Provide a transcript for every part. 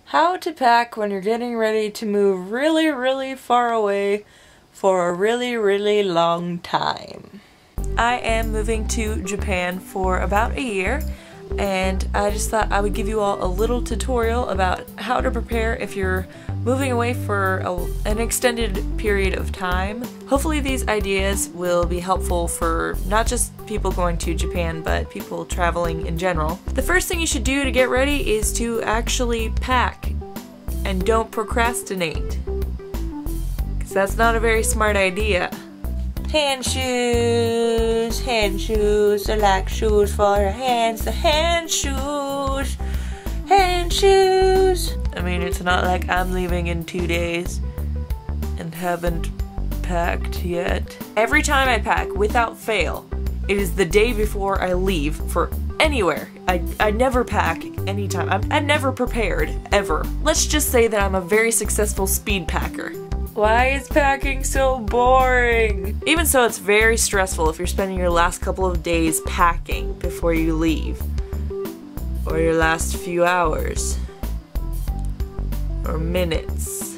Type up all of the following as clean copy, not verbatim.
How to pack when you're getting ready to move really, really far away for a really, really long time. I am moving to Japan for about a year, and I just thought I would give you all a little tutorial about how to prepare if you're moving away for an extended period of time. Hopefully these ideas will be helpful for not just people going to Japan, but people traveling in general. The first thing you should do to get ready is to actually pack, and don't procrastinate, because that's not a very smart idea. Hand shoes, they're like shoes for your hands, the hand shoes. I mean, it's not like I'm leaving in 2 days and haven't packed yet. Every time I pack, without fail, it is the day before I leave for anywhere. I never pack anytime. I'm never prepared, ever. Let's just say that I'm a very successful speed packer. Why is packing so boring? Even so, it's very stressful if you're spending your last couple of days packing before you leave. Or your last few hours. Or minutes.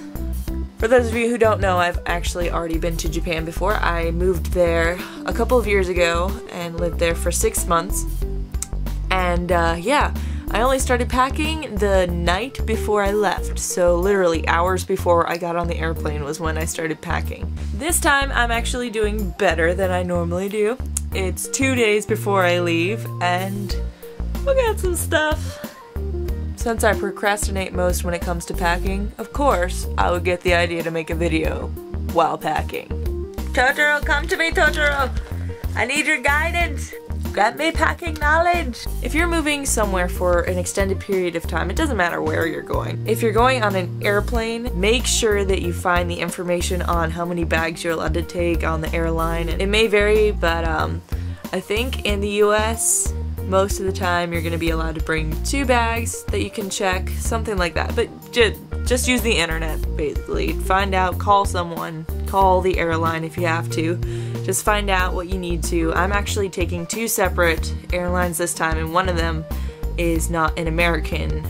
For those of you who don't know, I've actually already been to Japan before. I moved there a couple of years ago and lived there for 6 months. And yeah, I only started packing the night before I left. So literally hours before I got on the airplane was when I started packing. This time I'm actually doing better than I normally do. It's 2 days before I leave and we got some stuff. Since I procrastinate most when it comes to packing, of course, I would get the idea to make a video while packing. Totoro, come to me, Totoro! I need your guidance! Grant me packing knowledge! If you're moving somewhere for an extended period of time, it doesn't matter where you're going. If you're going on an airplane, make sure that you find the information on how many bags you're allowed to take on the airline. It may vary, but I think in the US, most of the time you're going to be allowed to bring 2 bags that you can check, something like that. But just use the internet, basically. Find out, call someone, call the airline if you have to. Just find out what you need to. I'm actually taking 2 separate airlines this time, and one of them is not an American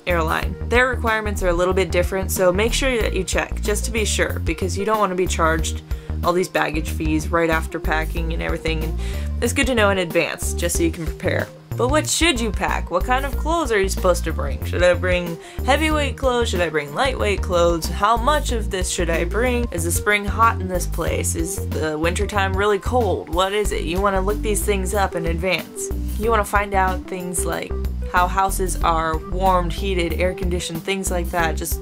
airline. Their requirements are a little bit different, so make sure that you check, just to be sure, because you don't want to be charged all these baggage fees right after packing and everything, and it's good to know in advance, just so you can prepare. But what should you pack? What kind of clothes are you supposed to bring? Should I bring heavyweight clothes? Should I bring lightweight clothes? How much of this should I bring? Is the spring hot in this place? Is the wintertime really cold? What is it? You want to look these things up in advance. You want to find out things like how houses are warmed, heated, air-conditioned, things like that. Just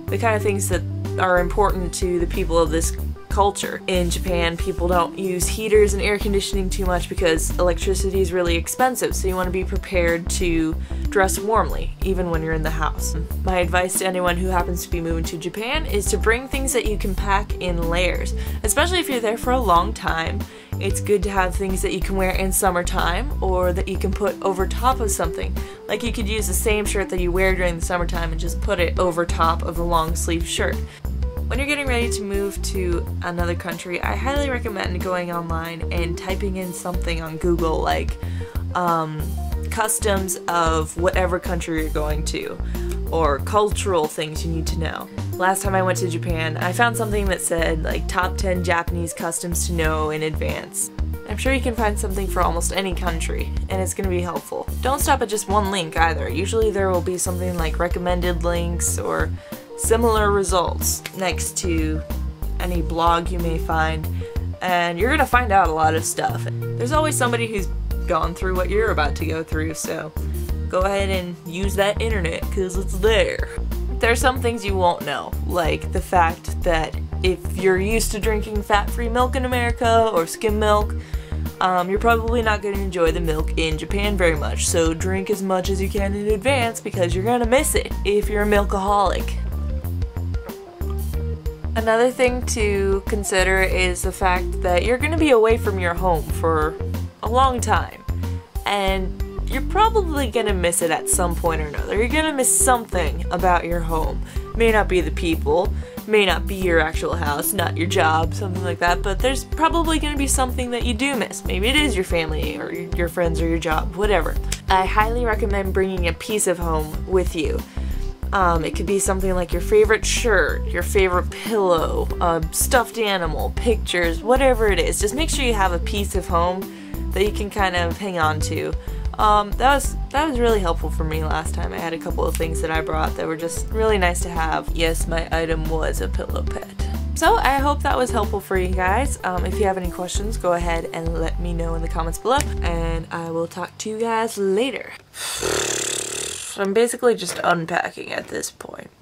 the kind of things that are important to the people of this culture. In Japan, people don't use heaters and air conditioning too much because electricity is really expensive, so you want to be prepared to dress warmly, even when you're in the house. My advice to anyone who happens to be moving to Japan is to bring things that you can pack in layers. Especially if you're there for a long time, it's good to have things that you can wear in summertime or that you can put over top of something. Like you could use the same shirt that you wear during the summertime and just put it over top of a long sleeve shirt. When you're getting ready to move to another country, I highly recommend going online and typing in something on Google like customs of whatever country you're going to, or cultural things you need to know. Last time I went to Japan, I found something that said like top 10 Japanese customs to know in advance. I'm sure you can find something for almost any country, and it's going to be helpful. Don't stop at just one link either. Usually there will be something like recommended links or similar results next to any blog you may find, and you're gonna find out a lot of stuff. There's always somebody who's gone through what you're about to go through, so go ahead and use that internet because it's there. There's some things you won't know, like the fact that if you're used to drinking fat-free milk in America or skim milk, you're probably not going to enjoy the milk in Japan very much, so drink as much as you can in advance because you're gonna miss it if you're a milkaholic. Another thing to consider is the fact that you're going to be away from your home for a long time, and you're probably going to miss it at some point or another. You're going to miss something about your home. May not be the people, may not be your actual house, not your job, something like that, but there's probably going to be something that you do miss. Maybe it is your family or your friends or your job, whatever. I highly recommend bringing a piece of home with you. It could be something like your favorite shirt, your favorite pillow, a stuffed animal, pictures, whatever it is. Just make sure you have a piece of home that you can kind of hang on to. That was really helpful for me last time. I had a couple of things that I brought that were just really nice to have. Yes, my item was a pillow pet. So I hope that was helpful for you guys. If you have any questions, go ahead and let me know in the comments below, and I will talk to you guys later. I'm basically just unpacking at this point.